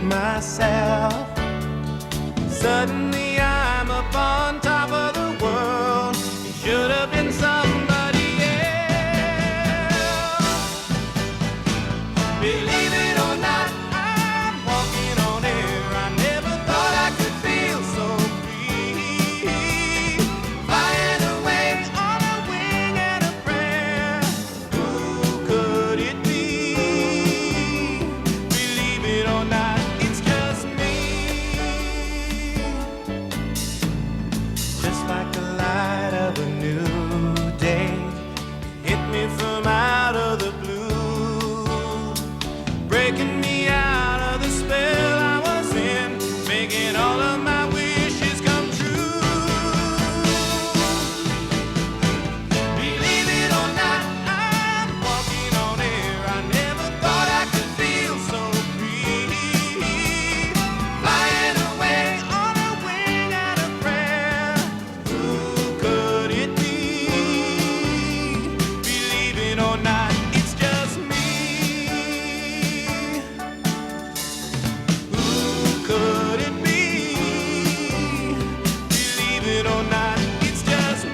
myself. Suddenly I'm up on top of the world. It should have been somebody else. Believe it or not, I'm walking on air. I never thought I could feel so free. Flying away on a wing and a prayer. Who could it be? Believe it or not, it's just me. Just like the light of a new day, hit me from out of the blue, breaking me out of the spell I was in, making all of my wishes come true. Believe it or not, I'm walking on air. I never thought I could feel so free. Flying away on a wing and a prayer. Who could it be? Believe it or not, it's just me. Who could it be? Believe it or not, it's just me.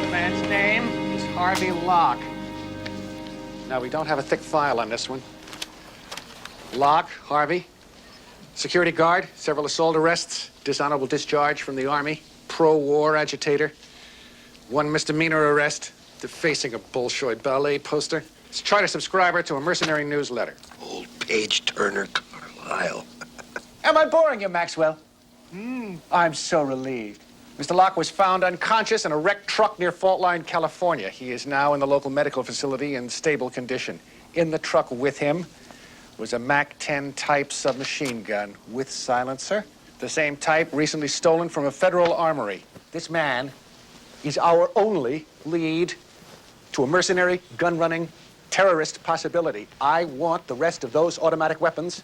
The man's name is Harvey Locke. Now, we don't have a thick file on this one. Locke, Harvey, security guard, several assault arrests, dishonorable discharge from the Army, pro-war agitator, one misdemeanor arrest, defacing a Bolshoi ballet poster, charter subscriber to a mercenary newsletter. Old Page Turner Carlisle. Am I boring you, Maxwell? I'm so relieved. Mr. Locke was found unconscious in a wrecked truck near Fault Line, California. He is now in the local medical facility in stable condition. In the truck with him was a MAC-10 type submachine gun with silencer, the same type recently stolen from a federal armory. This man is our only lead to a mercenary, gun-running, terrorist possibility. I want the rest of those automatic weapons,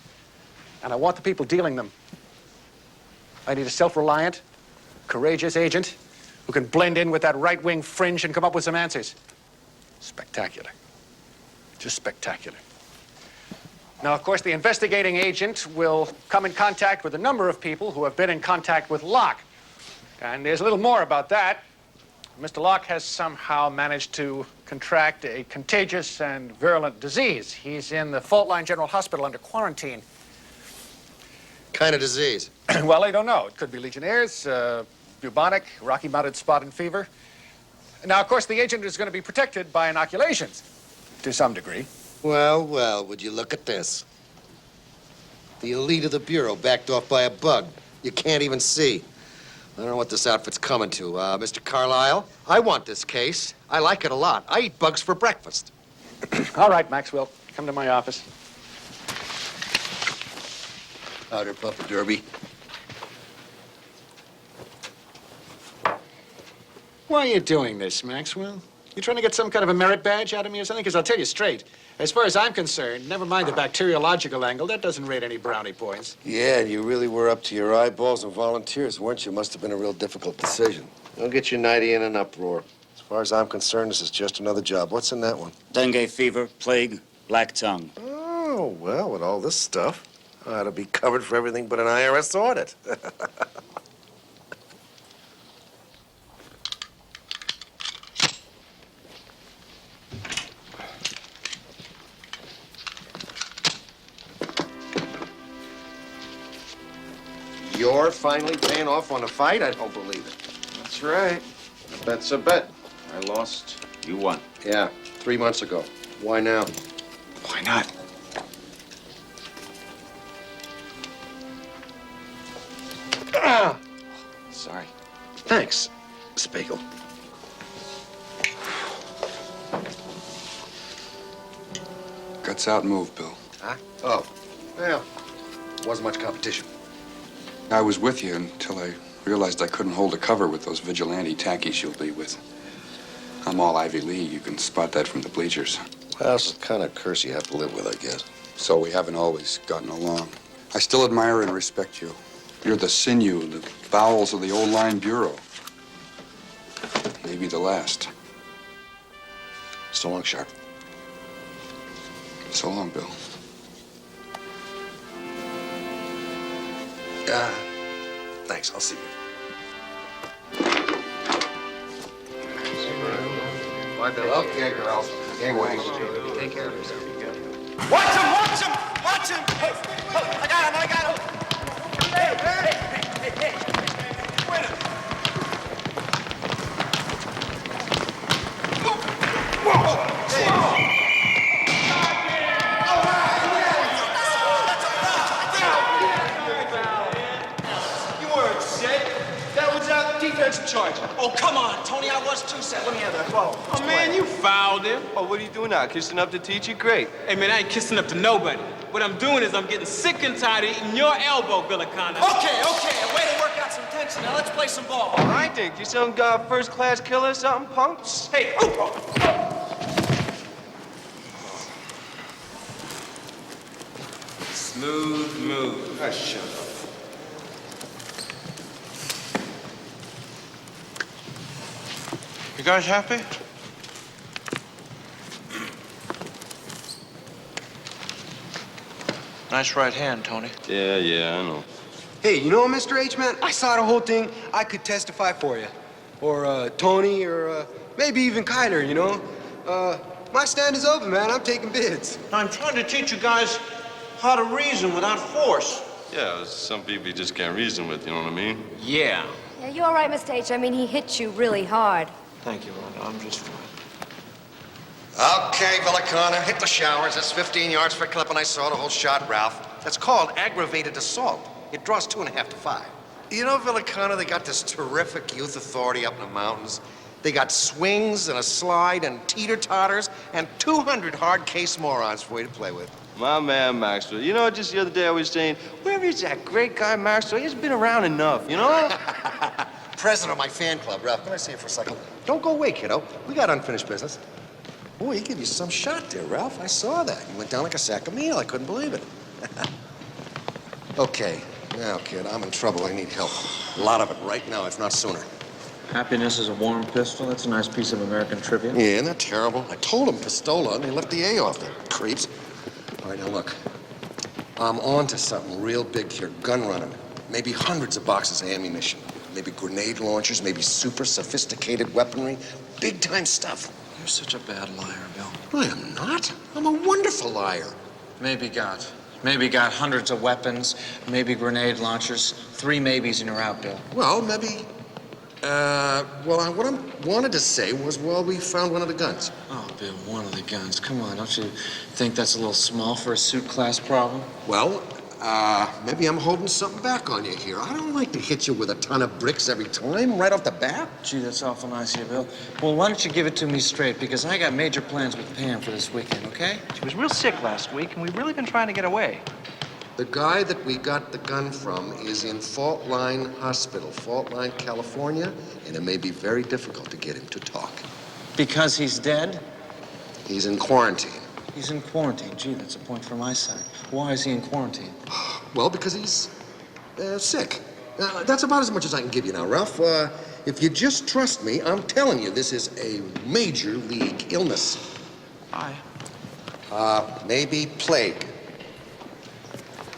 and I want the people dealing them. I need a self-reliant, courageous agent who can blend in with that right-wing fringe and come up with some answers. Spectacular. Just spectacular. Now, of course, the investigating agent will come in contact with a number of people who have been in contact with Locke. And there's a little more about that. Mr. Locke has somehow managed to contract a contagious and virulent disease. He's in the Fault Line General Hospital under quarantine. Kind of disease. Well, I don't know. It could be Legionnaires, bubonic, Rocky Mountain spot and fever. Now, of course, the agent is going to be protected by inoculations to some degree. Well, well, would you look at this? The elite of the Bureau backed off by a bug. You can't even see. I don't know what this outfit's coming to. Mr. Carlisle, I want this case. I like it a lot. I eat bugs for breakfast. All right, Maxwell. Come to my office. Powder puff a derby. Why are you doing this, Maxwell? You trying to get some kind of a merit badge out of me or something? Because I'll tell you straight, as far as I'm concerned, never mind the bacteriological angle, that doesn't rate any brownie points. Yeah, you really were up to your eyeballs in volunteers, weren't you? Must have been a real difficult decision. Don't get your nightie in an uproar. As far as I'm concerned, this is just another job. What's in that one? Dengue fever, plague, black tongue. Oh, well, with all this stuff. Ought to be covered for everything but an IRS audit. You're finally paying off on the fight? I don't believe it. That's right. A bet's a bet. I lost, you won. Yeah, 3 months ago. Why now? Why not? Sorry. Thanks, Spiegel. Guts out and move, Bill. Huh? Oh, well, wasn't much competition. I was with you until I realized I couldn't hold a cover with those vigilante tackies you'll be with. I'm all Ivy League. You can spot that from the bleachers. Well, it's the kind of curse you have to live with, I guess. So we haven't always gotten along. I still admire and respect you. You're the sinew, the bowels of the old line bureau. Maybe the last. So long, Sharp. So long, Bill. Thanks, I'll see you. Bye, Bill. Okay, girls. Game ways. Take care of yourself. Watch him! Watch him! Watch him! Hey, I got him! I got him! Hey! Wait a minute. You weren't set. That was our defensive charge. Oh, come on, Tony, I was too set. Let me have that. Whoa. Oh, man, you fouled him. Oh, what are you doing now? Kissing up the teacher? Great. Hey, man, I ain't kissing up to nobody. What I'm doing is I'm getting sick and tired of eating your elbow, Americano. Okay, way to work out some tension. Now let's play some ball. All right, then. You some first-class killer or something, punks? Hey, Smooth move. Oh, shut up. You guys happy? Nice right hand, Tony. Yeah, I know. Hey, you know, Mr. H, man, I saw the whole thing. I could testify for you. Or, Tony, or, maybe even Kyler, you know? My stand is open, man. I'm taking bids. I'm trying to teach you guys how to reason without force. Yeah, some people you just can't reason with, you know what I mean? Yeah. Yeah, you all right, Mr. H? I mean, he hit you really hard. Thank you, Rhonda. I'm just fine. Okay, Americano, hit the showers. That's 15 yards for a clip, and I saw the whole shot, Ralph. That's called aggravated assault. It draws 2.5 to 5. You know, Americano, they got this terrific youth authority up in the mountains. They got swings and a slide and teeter-totters and 200 hard case morons for you to play with. My man, Maxwell. You know, just the other day I was saying, where is that great guy, Maxwell? He's been around enough, you know? President of my fan club, Ralph. Can I see you for a second? Don't go away, kiddo. We got unfinished business. Boy, he gave you some shot there, Ralph. I saw that. You went down like a sack of meal. I couldn't believe it. Okay. Now, kid, I'm in trouble. I need help. A lot of it right now, if not sooner. Happiness is a warm pistol. That's a nice piece of American trivia. Yeah, isn't that terrible? I told him pistola, and they left the A off the creeps. All right, now look. I'm on to something real big here. Gun running. Maybe hundreds of boxes of ammunition. Maybe grenade launchers. Maybe super sophisticated weaponry. Big-time stuff. You're such a bad liar, Bill. I am not. I'm a wonderful liar. Maybe got hundreds of weapons, maybe grenade launchers. 3 maybes and you're out, Bill. Well, maybe. What I wanted to say was, well, we found one of the guns. Oh, Bill, one of the guns. Come on, don't you think that's a little small for a suit class problem? Well, maybe I'm holding something back on you here. I don't like to hit you with a ton of bricks every time, right off the bat. Gee, that's awful nice of you, Bill. Well, why don't you give it to me straight, because I got major plans with Pam for this weekend, okay? She was real sick last week, and we've really been trying to get away. The guy that we got the gun from is in Fault Line Hospital, Fault Line, California, and it may be very difficult to get him to talk. Because he's dead? He's in quarantine. He's in quarantine. Gee, that's a point for my side. Why is he in quarantine? Well, because he's sick. That's about as much as I can give you now, Ralph. If you just trust me, I'm telling you, this is a major league illness. Aye. Maybe plague.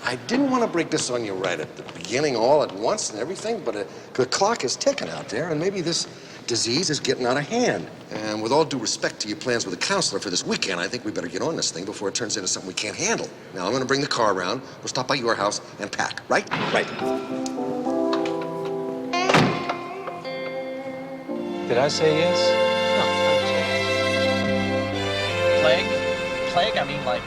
I didn't want to break this on you right at the beginning all at once and everything, but the clock is ticking out there, and maybe this disease is getting out of hand. And with all due respect to your plans with a counselor for this weekend, I think we better get on this thing before it turns into something we can't handle. Now, I'm going to bring the car around. We'll stop by your house and pack, right? Right. Did I say yes? No, not a chance. Plague? Plague? I mean, like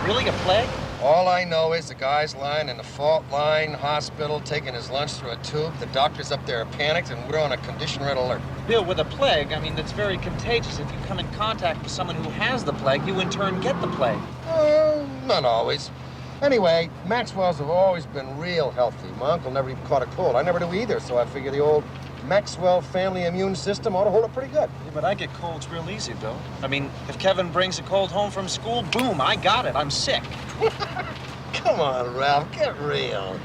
really a plague? All I know is the guy's lying in the fault line hospital, taking his lunch through a tube. The doctors up there are panicked, and we're on a condition red alert. Bill, with a plague, I mean, it's very contagious. If you come in contact with someone who has the plague, you in turn get the plague. Not always. Anyway, Maxwell's have always been real healthy. My uncle never even caught a cold. I never do either, so I figure the old Maxwell family immune system ought to hold up pretty good. Yeah, but I get colds real easy, Bill. I mean, if Kevin brings a cold home from school, boom, I got it. I'm sick. Come on, Ralph, get real.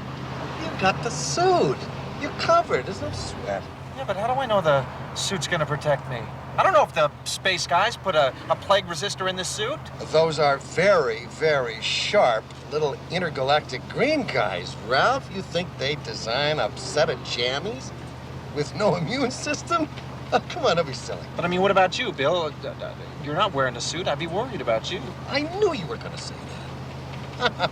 You got the suit. You're covered. There's no sweat. Yeah, but how do I know the suit's gonna protect me? I don't know if the space guys put a plague resistor in this suit. Those are very, very sharp little intergalactic green guys, Ralph. You think they design a set of jammies with no immune system? Oh, come on, don't be silly. But I mean, what about you, Bill? You're not wearing a suit. I'd be worried about you. I knew you were gonna say that.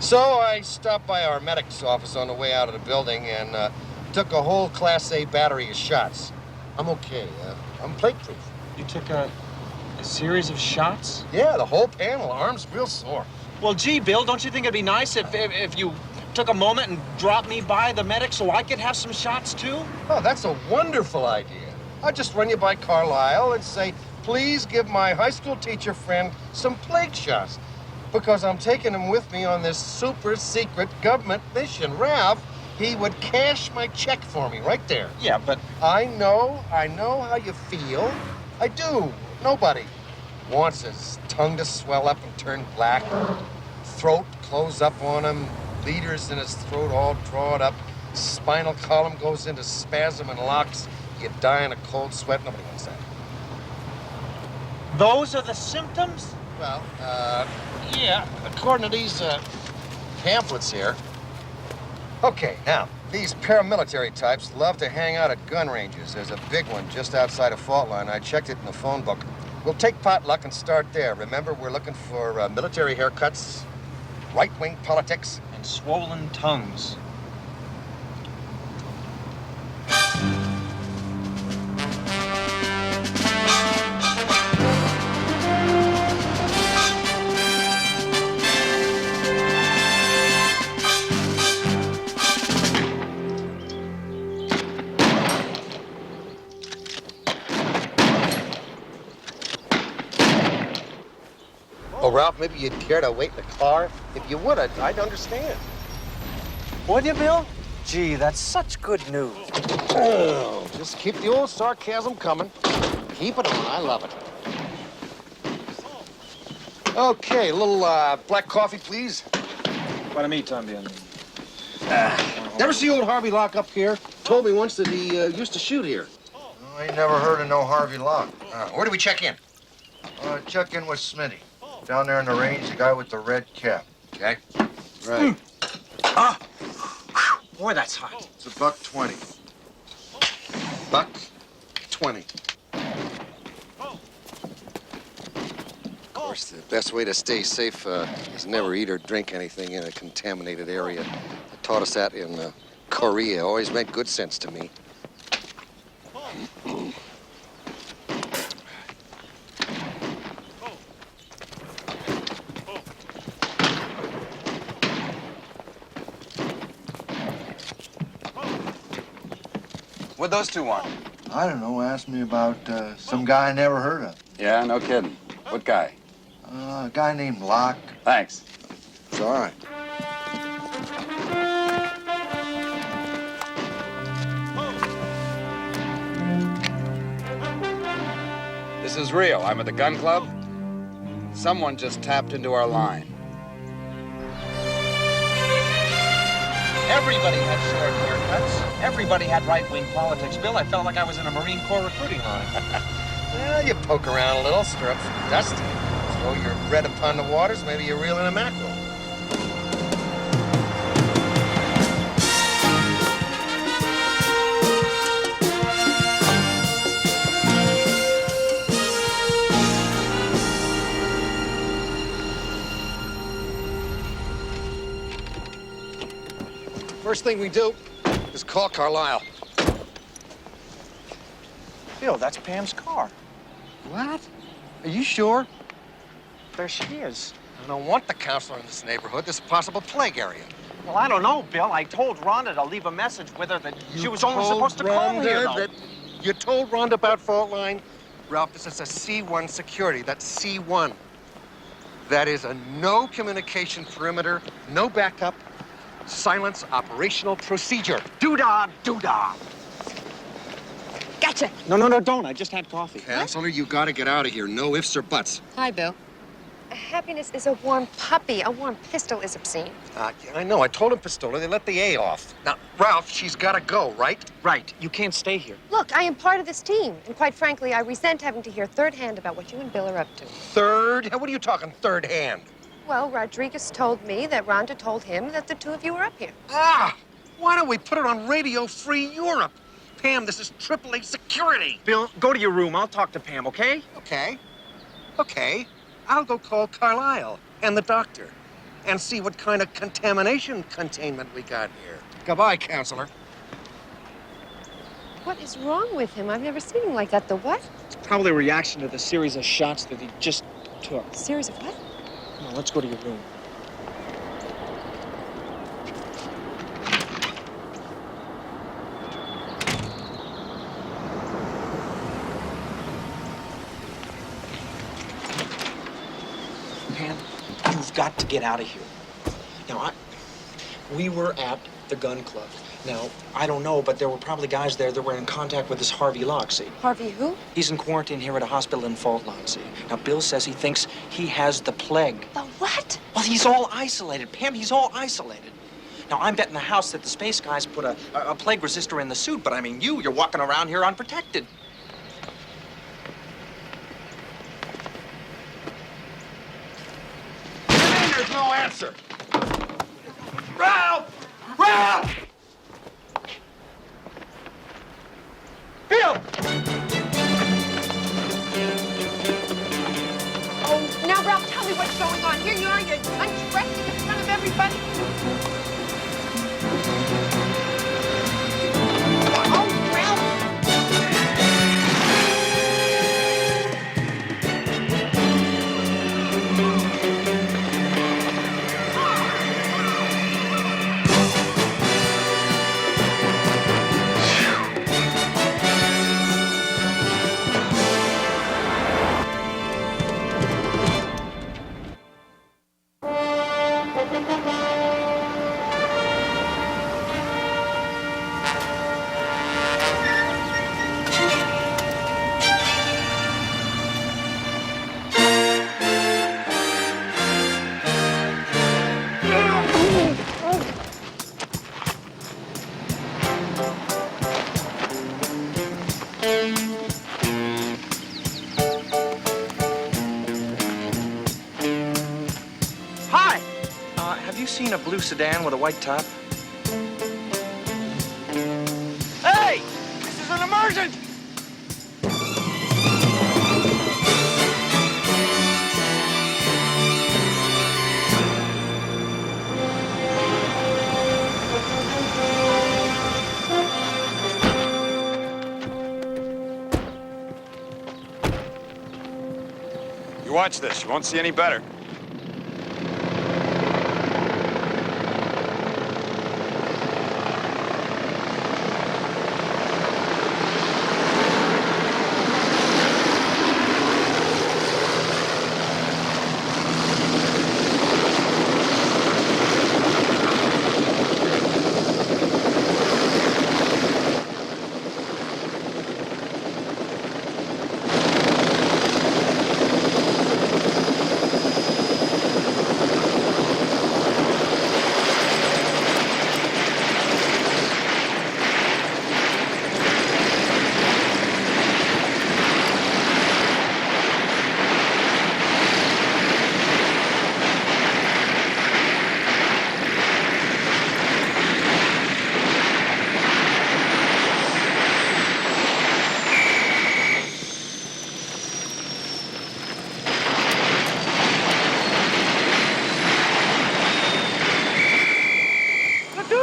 So I stopped by our medic's office on the way out of the building and took a whole Class A battery of shots. I'm okay. I'm plague-proof. You took a series of shots? Yeah, the whole panel. Arm's real sore. Well, gee, Bill, don't you think it'd be nice if you took a moment and dropped me by the medic so I could have some shots, too? Oh, that's a wonderful idea. I'll just run you by Carlisle and say, please give my high school teacher friend some plague shots, because I'm taking him with me on this super secret government mission. Ralph, he would cash my check for me right there. Yeah, but... I know how you feel. I do. Nobody wants his tongue to swell up and turn black, throat close up on him, leaders in his throat all drawn up, spinal column goes into spasm and locks, you die in a cold sweat. Nobody wants that. Those are the symptoms? Well, yeah, according to these pamphlets here. Okay, now, these paramilitary types love to hang out at gun ranges. There's a big one just outside of Fault Line. I checked it in the phone book. We'll take potluck and start there. Remember, we're looking for military haircuts, right-wing politics, and swollen tongues. Oh, Ralph, maybe you'd care to wait in the car? If you would, I'd understand. Would you, Bill? Gee, that's such good news. Oh, just keep the old sarcasm coming. Keep it on. I love it. Okay, a little black coffee, please. Para mí también. Never see old Harvey Locke up here? Told me once that he used to shoot here. I ain't never heard of no Harvey Locke. Where do we check in? Check in with Smitty. Down there in the range, the guy with the red cap. Okay. Right. Ah! Boy, that's hot. It's $1.20. $1.20. Of course, the best way to stay safe is never eat or drink anything in a contaminated area. They taught us that in Korea. Always made good sense to me. What'd those two want? I don't know. Asked me about some guy I never heard of. Yeah, no kidding. What guy? A guy named Locke. Thanks. It's all right. This is real. I'm at the gun club. Someone just tapped into our line. Everybody had short haircuts. Everybody had right-wing politics. Bill, I felt like I was in a Marine Corps recruiting line. Well, you poke around a little, stir up some dust, throw your bread upon the waters, maybe you're reeling a mackerel. First thing we do is call Carlisle. Bill, that's Pam's car. What? Are you sure? There she is. I don't want the counselor in this neighborhood. This is a possible plague area. Well, I don't know, Bill. I told Rhonda to leave a message with her that she was only supposed to call here, though. You told Rhonda about fault line? Ralph, this is a C1 security. That's C1. That is a no communication perimeter, no backup, silence operational procedure. Doo-dah, doo-dah. Gotcha. No, don't. I just had coffee. Counselor, you gotta get out of here. No ifs or buts. Hi, Bill. Happiness is a warm puppy. A warm pistol is obscene. Yeah, I know. I told him Pistola. They let the A off. Now, Ralph, she's gotta go, right? Right. You can't stay here. Look, I am part of this team. And quite frankly, I resent having to hear third hand about what you and Bill are up to. Third? What are you talking third hand? Well, Rodriguez told me that Rhonda told him that the two of you were up here. Ah! Why don't we put it on Radio Free Europe? Pam, this is AAA security. Bill, go to your room. I'll talk to Pam, okay? Okay. I'll go call Carlisle and the doctor and see what kind of contamination containment we got here. Goodbye, counselor. What is wrong with him? I've never seen him like that. The what? It's probably a reaction to the series of shots that he just took. A series of what? Come on, let's go to your room. Pam, you've got to get out of here. Now, we were at the gun club. Now, I don't know, but there were probably guys there that were in contact with this Harvey Locke, see? Harvey who? He's in quarantine here at a hospital in Fault Line, see? Now, Bill says he thinks he has the plague. The what? Well, he's all isolated. Pam, he's all isolated. Now, I'm betting the house that the space guys put a plague resistor in the suit, but I mean, you're walking around here unprotected. There's no answer. Ralph! Ralph! Bill! Oh, now, Ralph, tell me what's going on. Here you are, you're undressing in front of everybody. Oh, Ralph! Hi! Have you seen a blue sedan with a white top? Hey! This is an emergency! You watch this. You won't see any better.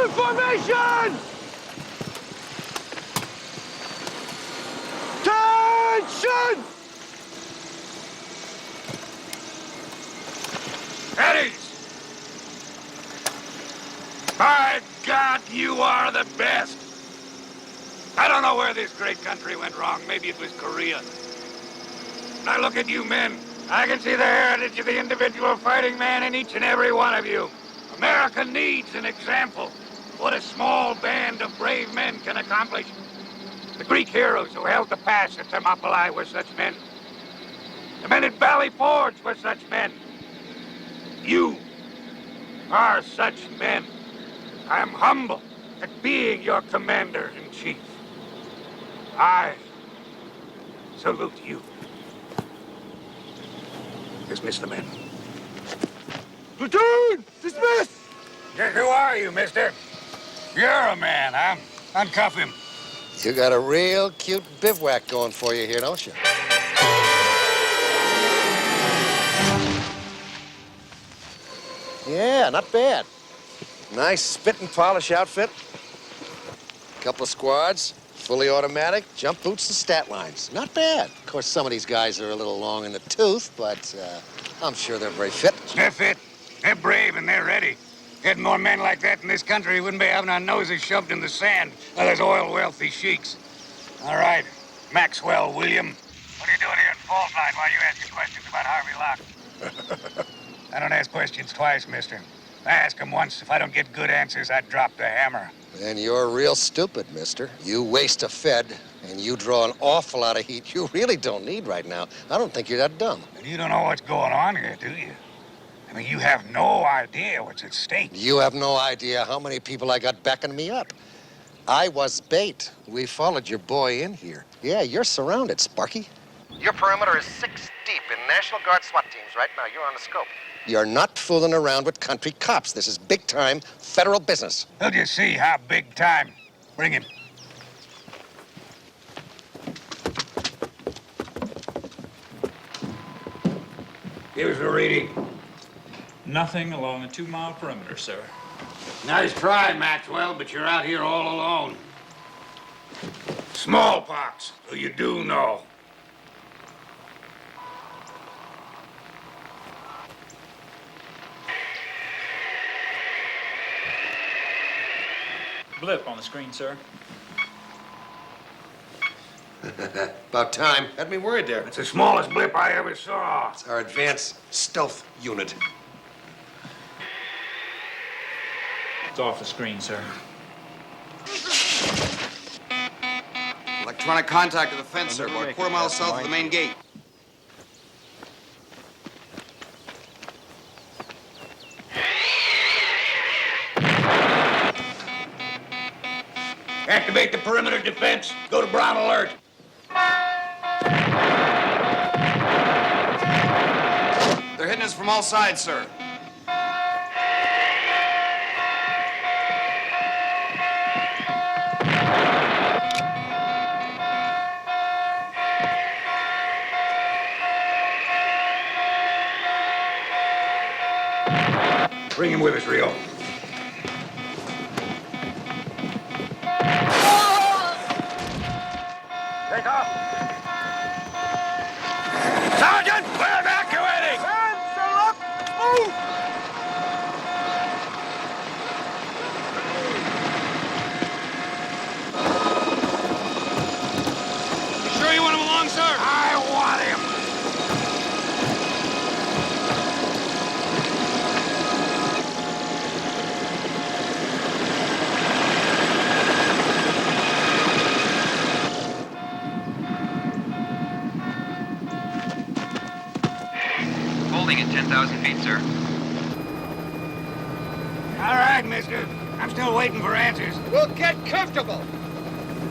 Platoon formation! Attention! Eddie's! By God, you are the best! I don't know where this great country went wrong. Maybe it was Korea. When I look at you men, I can see the heritage of the individual fighting man in each and every one of you. America needs an example of what a small band of brave men can accomplish. The Greek heroes who held the pass at Thermopylae were such men. The men at Valley Forge were such men. You are such men. I am humble at being your commander-in-chief. I salute you. Dismiss the men. Platoon! Dismissed! Who are you, mister? You're a man, huh? Uncuff him. You got a real cute bivouac going for you here, don't you? Yeah, not bad. Nice spit and polish outfit. Couple of squads, fully automatic, jump boots and stat lines. Not bad. Of course, some of these guys are a little long in the tooth, but I'm sure they're very fit. They're fit. They're brave and they're ready. Had more men like that in this country, we wouldn't be having our noses shoved in the sand by those oil-wealthy sheiks. All right, Maxwell, William. What are you doing here in fault line while you ask questions about Harvey Locke? I don't ask questions twice, mister. I ask them once. If I don't get good answers, I drop the hammer. And you're real stupid, mister. You waste a Fed, and you draw an awful lot of heat you really don't need right now. I don't think you're that dumb. And you don't know what's going on here, do you? I mean, you have no idea what's at stake. You have no idea how many people I got backing me up. I was bait. We followed your boy in here. Yeah, you're surrounded, Sparky. Your perimeter is 6 deep in National Guard SWAT teams right now. You're on the scope. You're not fooling around with country cops. This is big-time federal business. We'll just see how big time. Bring him. Here's the reading. Nothing along a 2-mile perimeter, sir. Nice try, Maxwell, but you're out here all alone. Smallpox, so you do know. Blip on the screen, sir. About time. Had me worried there. It's the smallest blip I ever saw. It's our advanced stealth unit. It's off the screen, sir. Electronic contact of the fence, sir. About a quarter mile south of the main gate. Activate the perimeter defense. Go to brown alert. They're hitting us from all sides, sir. Bring him with us, Rio. Take off. Sergeant, we're evacuating! Hands are up! Move! You sure you want him along, sir? I want him. Holding at 10,000 feet, sir. All right, mister. I'm still waiting for answers. Well, get comfortable.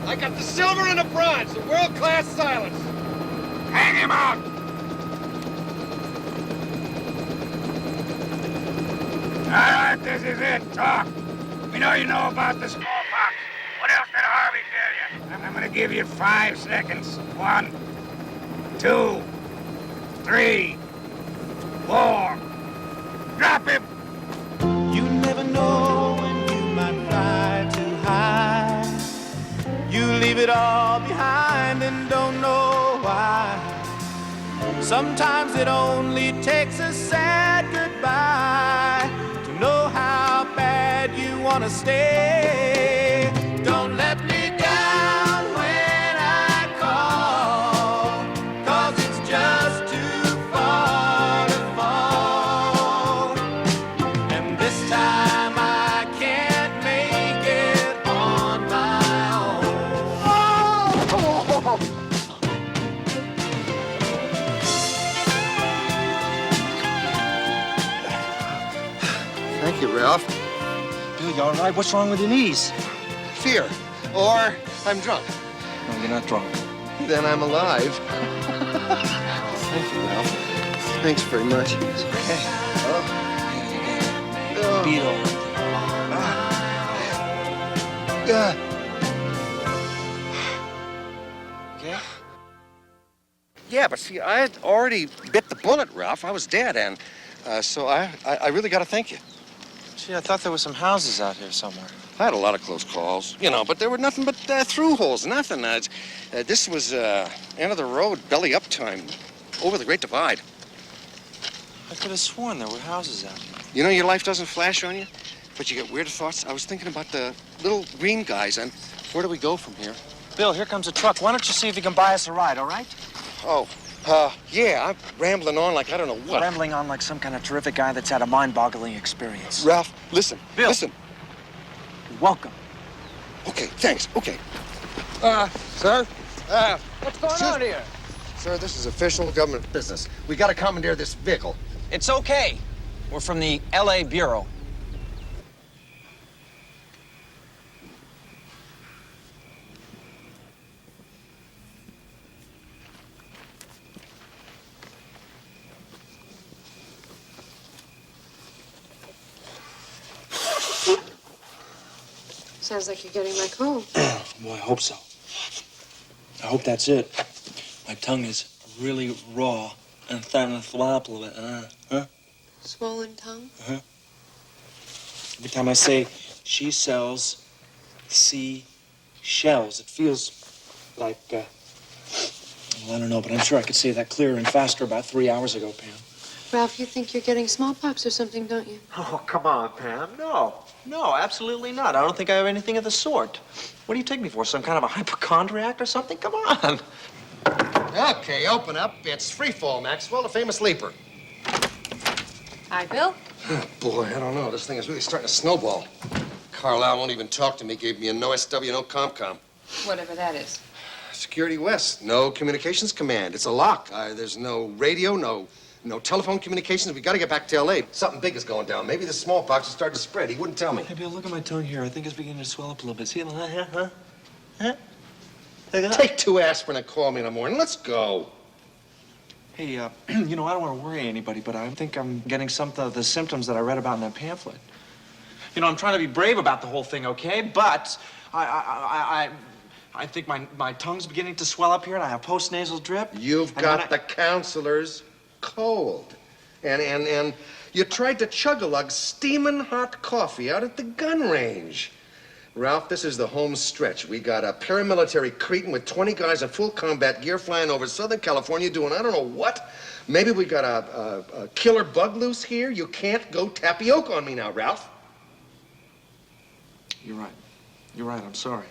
I got the silver and the bronze, the world-class silence. Hang him out. All right, this is it. Talk. We know you know about the smallpox. What else did Harvey tell you? I'm gonna give you 5 seconds. 1, 2, 3, 4. Drop him. You never know when you might find it all behind and don't know why. Sometimes it only takes a sad goodbye to know how bad you want to stay. Don't let me down when I call, 'cause it's just too far to fall. And this time I can't make it on my own. Oh! Thank you, Ralph. Bill, you all right? What's wrong with your knees? Fear. Or I'm drunk. No, you're not drunk. Then I'm alive. Thank you, Ralph. Thanks very much. It's okay. Beat over. Okay? Yeah, but see, I had already bit the bullet, Ralph. I was dead, and so I really got to thank you. Gee, I thought there were some houses out here somewhere. I had a lot of close calls, you know, but there were nothing but through holes, nothing. This was end of the road, belly up time, over the Great Divide. I could have sworn there were houses out here. You know, your life doesn't flash on you, but you get weird thoughts. I was thinking about the little green guys, and where do we go from here? Bill, here comes a truck. Why don't you see if you can buy us a ride, all right? Oh, yeah, I'm rambling on like I don't know what. Rambling on like some kind of terrific guy that's had a mind-boggling experience. Ralph, listen. Bill. Listen. You're welcome. Okay, thanks. Okay. Sir? What's going on here? Sir, this is official government business. We gotta commandeer this vehicle. It's okay. We're from the L.A. Bureau. Sounds like you're getting back home. Well, I hope so. I hope that's it. My tongue is really raw and starting to flop a little bit. Huh? Swollen tongue? Uh-huh. Every time I say she sells seashells, it feels like, well, I don't know, but I'm sure I could say that clearer and faster about 3 hours ago, Pam. Ralph, you think you're getting smallpox or something, don't you? Oh, come on, Pam. No, absolutely not. I don't think I have anything of the sort. What do you take me for, some kind of a hypochondriac or something? Come on. Okay, open up. It's Freefall, Maxwell, the famous leaper. Hi, Bill. Boy, I don't know. This thing is really starting to snowball. Carlisle won't even talk to me. Gave me a no SW, no ComCom. Whatever that is. Security West, no communications command. It's a lock. There's no radio, no telephone communications. We got to get back to L.A. Something big is going down. Maybe the smallpox is starting to spread. He wouldn't tell me. Hey, Bill, look at my tongue here. I think it's beginning to swell up a little bit. See, huh? Take 2 aspirin and call me in the morning. Let's go. Hey, you know, I don't want to worry anybody, but I think I'm getting some of the symptoms that I read about in that pamphlet. You know, I'm trying to be brave about the whole thing, okay? But I think my tongue's beginning to swell up here, and I have postnasal drip. You've got the counselor's cold. And you tried to chug-a-lug steaming hot coffee out at the gun range. Ralph, this is the home stretch. We got a paramilitary cretin with 20 guys in full combat gear flying over Southern California doing I don't know what. Maybe we got a killer bug loose here. You can't go tapioca on me now, Ralph. You're right. You're right. I'm sorry.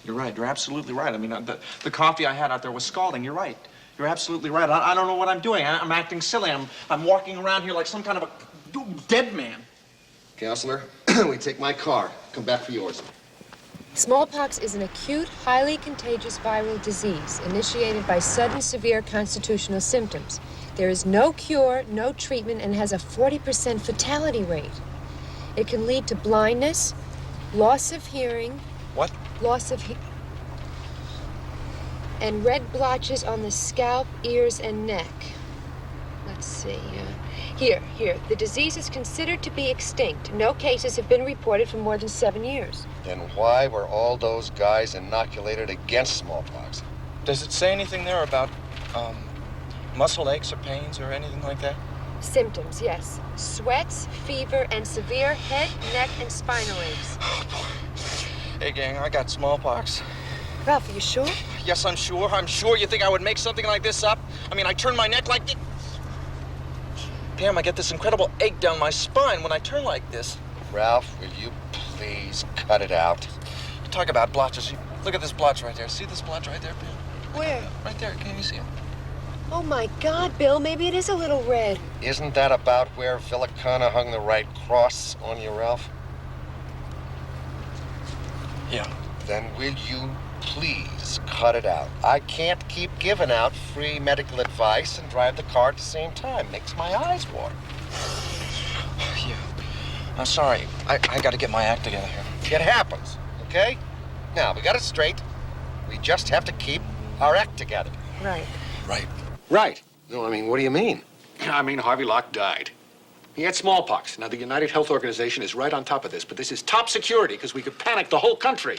You're right. You're absolutely right. I mean, the coffee I had out there was scalding. You're right. You're absolutely right. I don't know what I'm doing. I'm acting silly. I'm walking around here like some kind of a dead man. Counselor, we take my car. Come back for yours. Smallpox is an acute, highly contagious viral disease initiated by sudden severe constitutional symptoms. There is no cure, no treatment, and has a 40% fatality rate. It can lead to blindness, loss of hearing. What? Loss of and red blotches on the scalp, ears, and neck. Let's see. Here. The disease is considered to be extinct. No cases have been reported for more than 7 years. Then why were all those guys inoculated against smallpox? Does it say anything there about muscle aches or pains or anything like that? Symptoms, yes. Sweats, fever, and severe head, neck, and spinal aches. Oh, boy. Hey, gang, I got smallpox. Ralph, are you sure? Yes, I'm sure. I'm sure. You think I would make something like this up? I mean, I turn my neck like this. Pam, I get this incredible ache down my spine when I turn like this. Ralph, will you please cut it out? Talk about blotches. Look at this blotch right there. See this blotch right there, Pam? Where? Right there. Can you see it? Oh, my God, Bill, maybe it is a little red. Isn't that about where Villicana hung the right cross on you, Ralph? Yeah. Then will you please cut it out? I can't keep giving out free medical advice and drive the car at the same time. Makes my eyes water. Yeah. I'm sorry. I got to get my act together here. It happens, okay? Now, we got it straight. We just have to keep our act together. Right. Right. Right. No, I mean, what do you mean? I mean, Harvey Locke died. He had smallpox. Now, the United Health Organization is right on top of this, but this is top security because we could panic the whole country.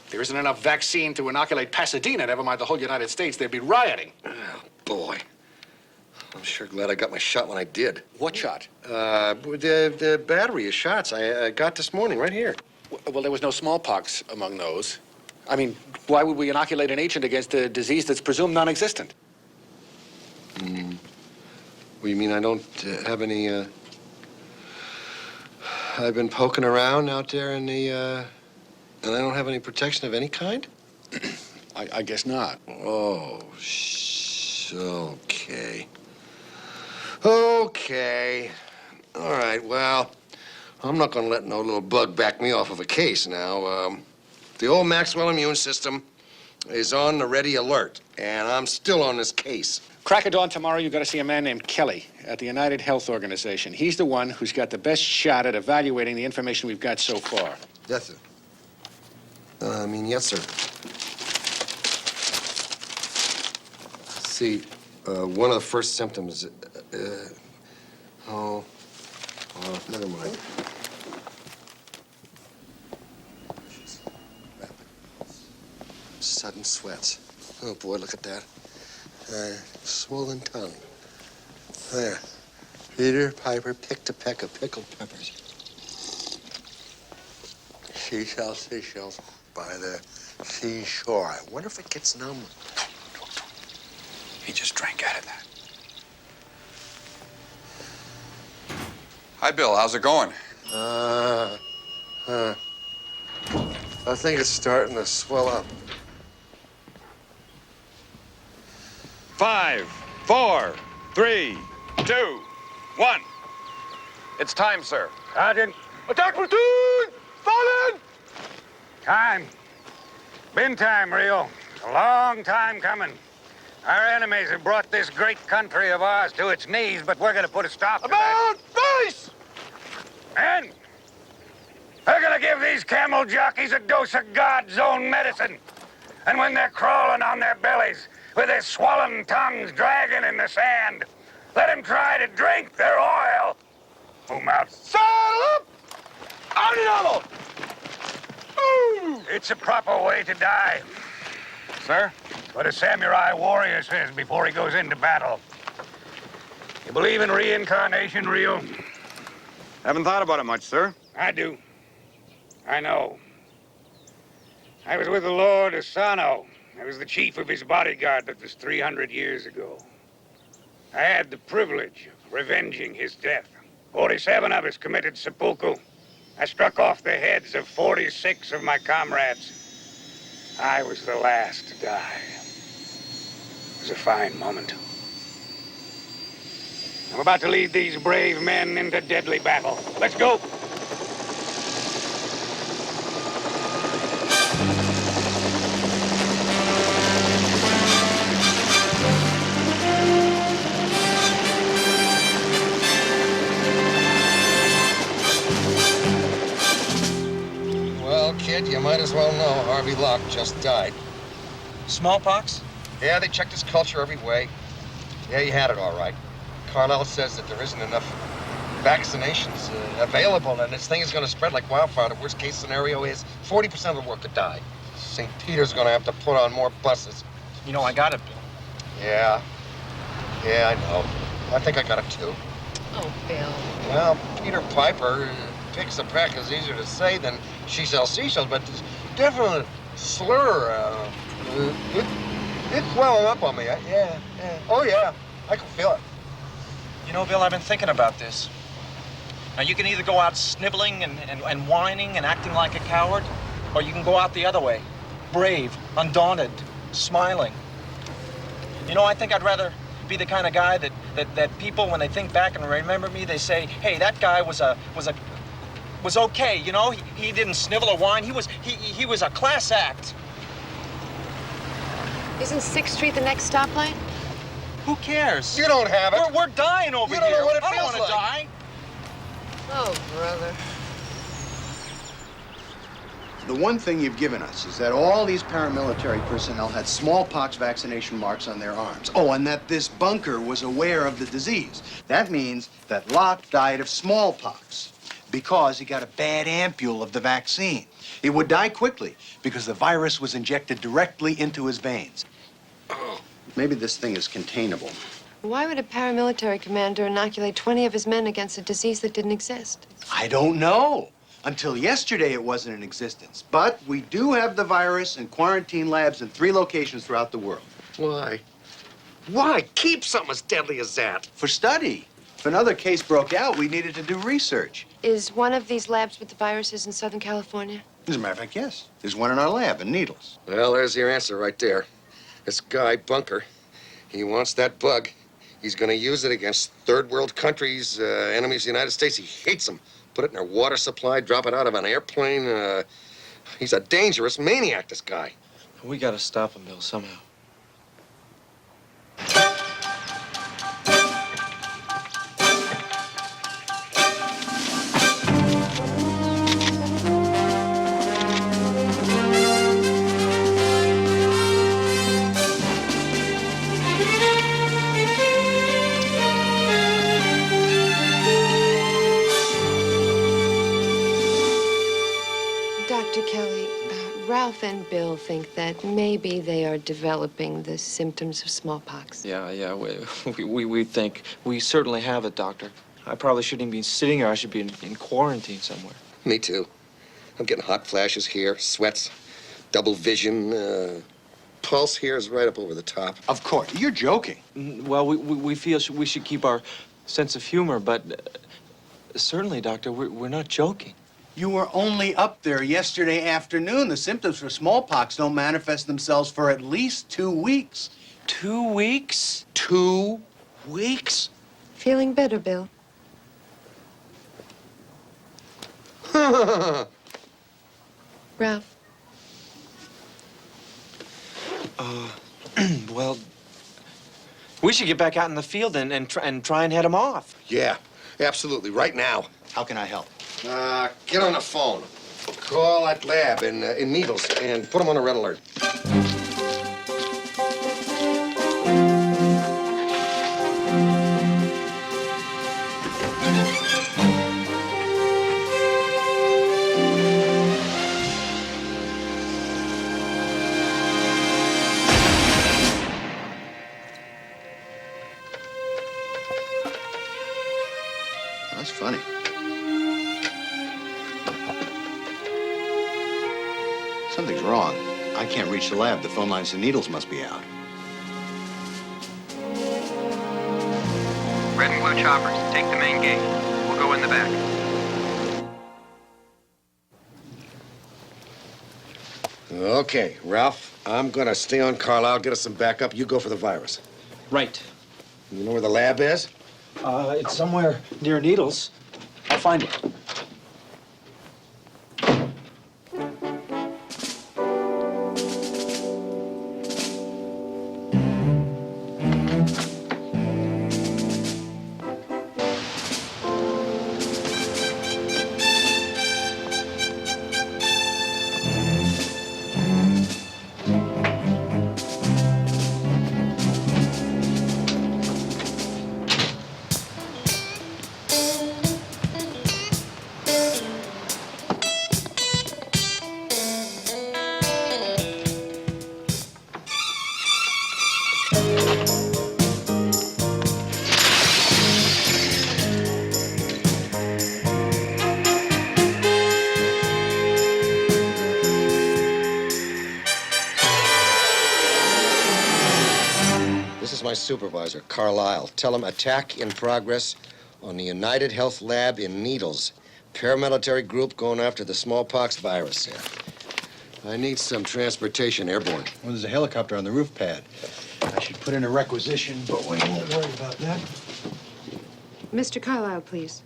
If there isn't enough vaccine to inoculate Pasadena, never mind the whole United States, they'd be rioting. Oh, boy. I'm sure glad I got my shot when I did. What shot? The battery of shots I got this morning right here. Well, there was no smallpox among those. I mean, why would we inoculate an agent against a disease that's presumed non-existent? Well, you mean I don't have any, I've been poking around out there in the, and I don't have any protection of any kind? I guess not. Oh, okay. Okay. All right, well, I'm not gonna let no little bug back me off of a case now. The old Maxwell immune system is on the ready alert, and I'm still on this case. Crack of dawn tomorrow, you've got to see a man named Kelly at the United Health Organization. He's the one who's got the best shot at evaluating the information we've got so far. Yes, sir. Yes, sir. See, one of the first symptoms, never mind. Sudden sweats. Oh, boy, look at that. Swollen tongue. There. Peter Piper picked a peck of pickled peppers. Seashells by the seashore. I wonder if it gets numb. He just drank out of that. Hi, Bill. How's it going? I think it's starting to swell up. 5, 4, 3, 2, 1. It's time, sir. Sergeant. Attack platoon! Fallen! Time. Been time, Rio. A long time coming. Our enemies have brought this great country of ours to its knees, but we're gonna put a stop to that. About face! And we're gonna give these camel jockeys a dose of God's own medicine. And when they're crawling on their bellies, with their swollen tongues dragging in the sand, let them try to drink their oil. Boom out. Saddle up! Andiamo! It's a proper way to die. Sir? What a samurai warrior says before he goes into battle. You believe in reincarnation, Rio? Haven't thought about it much, sir. I do. I know. I was with the Lord Asano. I was the chief of his bodyguard. That was 300 years ago. I had the privilege of revenging his death. 47 of us committed seppuku. I struck off the heads of 46 of my comrades. I was the last to die. It was a fine moment. I'm about to lead these brave men into deadly battle. Let's go. Well, kid, you might as well know Harvey Locke just died. Smallpox? Yeah, they checked his culture every way. Yeah, he had it all right. Carlisle says that there isn't enough vaccinations available, and this thing is going to spread like wildfire. The worst case scenario is 40% of the worker die. St. Peter's going to have to put on more buses. You know, I got it, Bill. Yeah, I know. I think I got it too. Oh, Bill. Well, Peter Piper picks a peck is easier to say than she sells seashells, but there's slur, it's welling up on me. Yeah. Oh, yeah. I can feel it. You know, Bill, I've been thinking about this. Now, you can either go out sniveling and whining and acting like a coward, or you can go out the other way, brave, undaunted, smiling. You know, I think I'd rather be the kind of guy that people, when they think back and remember me, they say, hey, that guy was okay, you know? He didn't snivel or whine. He was a class act. Isn't 6th Street the next stoplight? Who cares? You don't have it. We're dying over You here. don't know what it I don't feels want to like. die. Oh, brother. The one thing you've given us is that all these paramilitary personnel had smallpox vaccination marks on their arms. Oh, and that this bunker was aware of the disease. That means that Locke died of smallpox because he got a bad ampule of the vaccine. He would die quickly because the virus was injected directly into his veins. Maybe this thing is containable. Why would a paramilitary commander inoculate 20 of his men against a disease that didn't exist? I don't know. Until yesterday, it wasn't in existence. But we do have the virus in quarantine labs in 3 locations throughout the world. Why? Why keep something as deadly as that? For study. If another case broke out, we needed to do research. Is one of these labs with the viruses in Southern California? As a matter of fact, yes. There's one in our lab in Needles. Well, there's your answer right there. This guy, Bunker, he wants that bug. He's going to use it against third world countries, enemies of the United States. He hates them. Put it in their water supply, drop it out of an airplane. He's a dangerous maniac, this guy. We gotta stop him, Bill, somehow. Dr. Kelly, Ralph and Bill think that maybe they are developing the symptoms of smallpox. Yeah, we certainly have it, Doctor. I probably shouldn't even be sitting here. I should be in quarantine somewhere. Me too. I'm getting hot flashes here, sweats, double vision. Pulse here is right up over the top. Of course. You're joking. Well, we feel we should keep our sense of humor, but certainly, Doctor, we're not joking. You were only up there yesterday afternoon. The symptoms for smallpox don't manifest themselves for at least 2 weeks. 2 weeks? 2 weeks? Feeling better, Bill? Ralph? Well, we should get back out in the field and try and head him off. Yeah, absolutely, right now. How can I help? Get on the phone. Call that lab in Needles and put them on a red alert. That's funny. Something's wrong. I can't reach the lab. The phone lines to Needles must be out. Red and blue choppers, take the main gate. We'll go in the back. Okay, Ralph, I'm gonna stay on Carlisle, get us some backup. You go for the virus. Right. You know where the lab is? It's somewhere near Needles. I'll find it. supervisor, Carlisle. Tell him attack in progress on the United Health Lab in Needles. Paramilitary group going after the smallpox virus there. I need some transportation airborne. Well, there's a helicopter on the roof pad. I should put in a requisition, but we won't worry about that. Mr. Carlisle, please.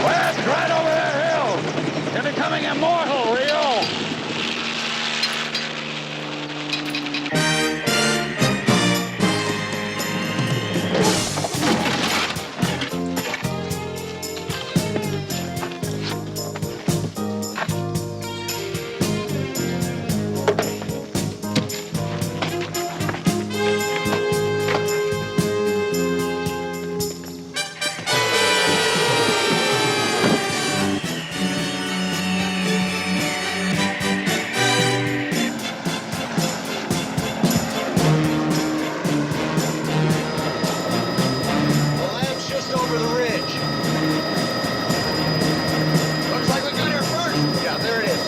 West, right over the hill. You're becoming immortal, Rio. The lab's just over the ridge. Looks like we got here first. Yeah, there it is.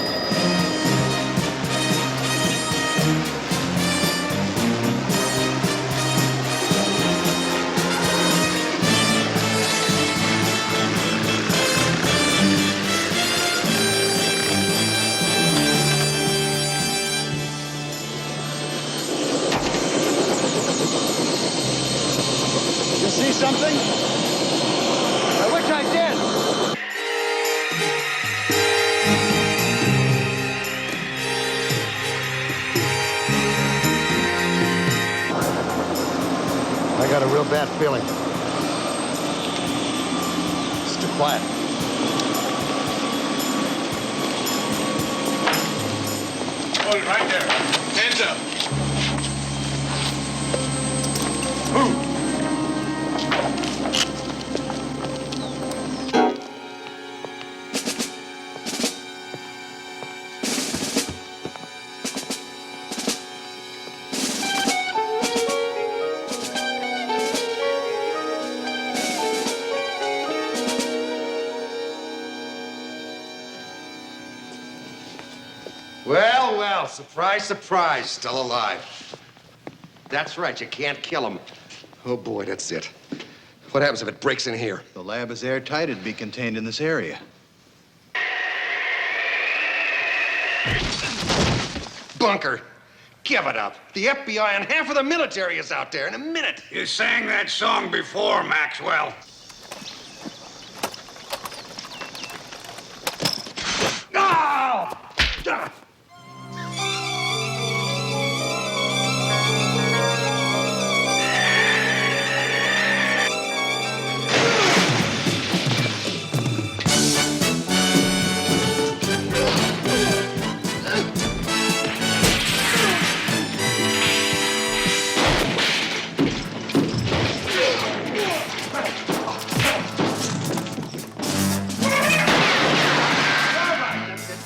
You see something? I wish I did. I got a real bad feeling. It's too quiet. Hold it right there. Hands up. Well, well, surprise, surprise, still alive. That's right, you can't kill him. Oh, boy, that's it. What happens if it breaks in here? The lab is airtight. It'd be contained in this area. Bunker, give it up. The FBI and half of the military is out there in a minute. You sang that song before, Maxwell. No!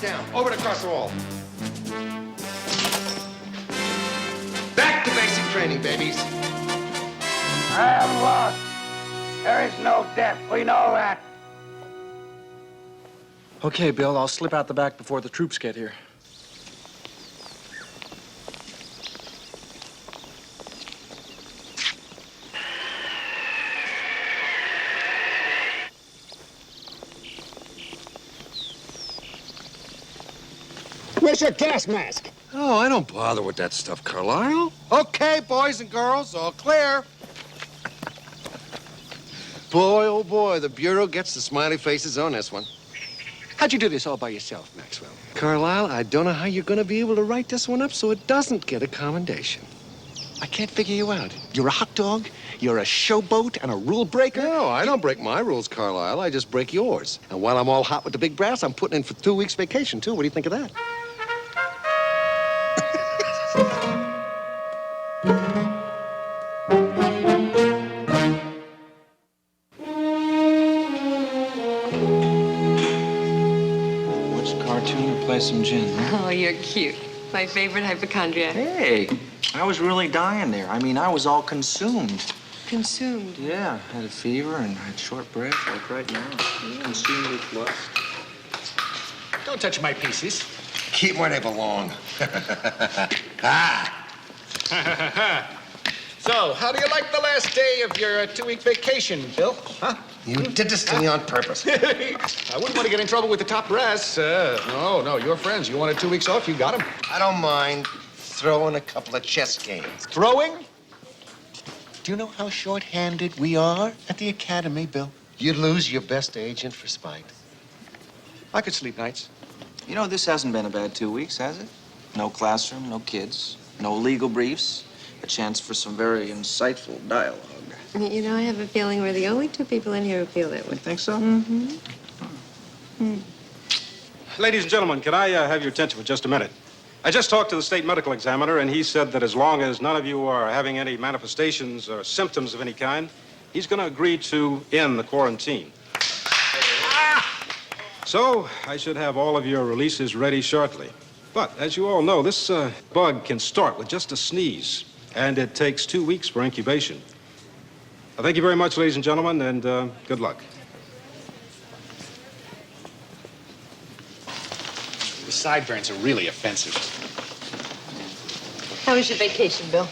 Down, over and across the wall. Back to basic training, babies. I am lost. There is no death. We know that. Okay, Bill, I'll slip out the back before the troops get here. Where's your gas mask? Oh, I don't bother with that stuff, Carlisle. Okay, boys and girls, all clear. Boy, oh boy, the Bureau gets the smiley faces on this one. How'd you do this all by yourself, Maxwell? Carlisle, I don't know how you're going to be able to write this one up so it doesn't get a commendation. I can't figure you out. You're a hot dog, you're a showboat, and a rule breaker? No, I don't break my rules, Carlisle. I just break yours. And while I'm all hot with the big brass, I'm putting in for 2 weeks vacation, too. What do you think of that? cartoon or play some gin? Huh? Oh, you're cute. My favorite hypochondriac. Hey, I was really dying there. I mean, I was all consumed. Consumed. Yeah, I had a fever and I had short breath, like right now. Consumed with lust. Don't touch my pieces. Keep 'em where they belong. So, how do you like the last day of your 2-week vacation, Bill? Huh? You did this to me on purpose. I wouldn't want to get in trouble with the top brass. No, your friends. You wanted 2 weeks off, you got them. I don't mind throwing a couple of chess games. Throwing? Do you know how short-handed we are at the academy, Bill? You'd lose your best agent for spite. I could sleep nights. You know, this hasn't been a bad 2 weeks, has it? No classroom, no kids, no legal briefs, a chance for some very insightful dialogue. You know, I have a feeling we're the only two people in here who feel that way. You think so? Mm-hmm. Ladies and gentlemen, can I have your attention for just a minute? I just talked to the state medical examiner, and he said that as long as none of you are having any manifestations or symptoms of any kind, he's going to agree to end the quarantine. So, I should have all of your releases ready shortly. But, as you all know, this bug can start with just a sneeze, and it takes 2 weeks for incubation. Thank you very much, ladies and gentlemen, and good luck. The sideburns are really offensive. How was your vacation, Bill?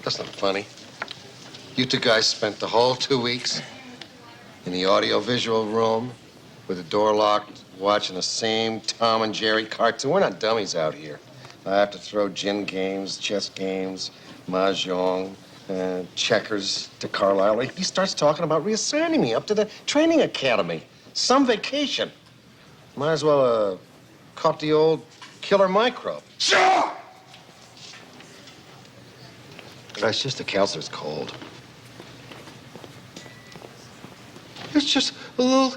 That's not funny. You two guys spent the whole 2 weeks in the audio-visual room with the door locked, watching the same Tom and Jerry cartoon. We're not dummies out here. I have to throw gin games, chess games, mahjong, checkers to Carlisle. He starts talking about reassigning me up to the training academy. Some vacation. Might as well caught the old killer microbe. Sure! It's just the counselor's cold. It's just a little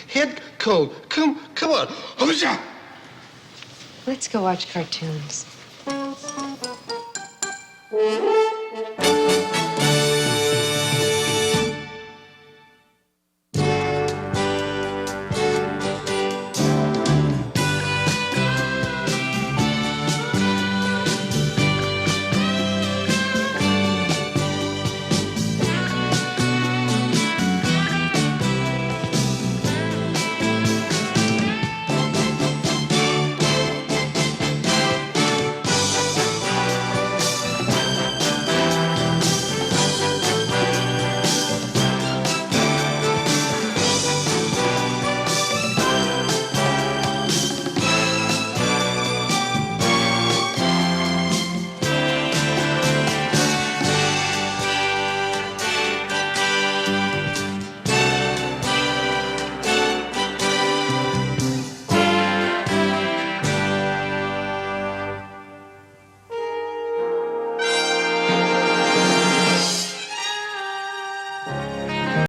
head cold. Come on. Let's go watch cartoons.